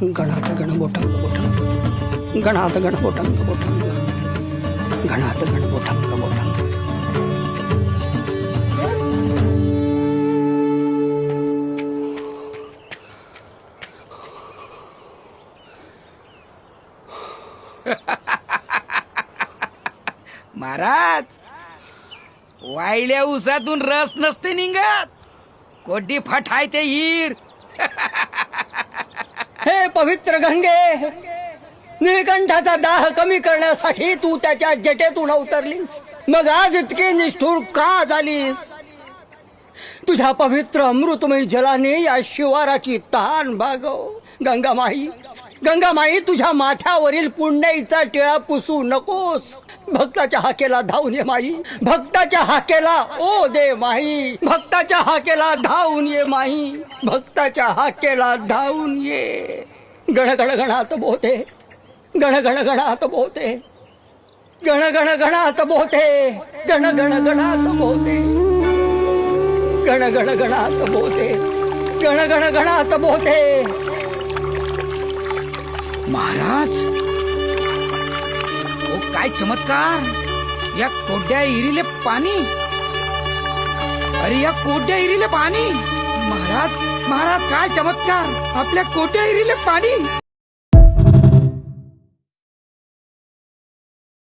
गणात गण बोटंग बोटंग गणात गण बोटंग बोटंग गणात गण बोटंग बोटंग. महाराज, वायल्या उसातून रस नसते निघत, कोटी फटाय ते हिर. हे पवित्र गंगे, निळकंठाचा दाह कमी करण्यासाठी तू त्याच्या जटेतून अवतरलीस, मग आज इतके निष्ठुर का झालीस? तुझ्या पवित्र अमृतमय जलाने या शिवाराची तहान भागव. गंगामाई, गंगामाई, तुझ्या माथ्यावरील पुण्याईचा टिळा पुसू नकोस. भक्ताच्या हाकेला धावून ये माई, भक्ताच्या हाकेला ओ दे माई, भक्ताच्या हाकेला धावून ये माई, भक्ताच्या हाकेला धावून ये. गण गण गणात बोते, गण गण गणात बोते, गण गण गणात बोते, गण गण गणात बोते, गण गण गणात बोते, गण गण गणात बोते. महाराज, ओ काय चमत्कार, या कोड्या हिरीले पाणी. अरे या कोड्या हिरीले पाणी. महाराज, महाराज, काय चमत्कार, आपल्या कोट्या हिरीले पाणी.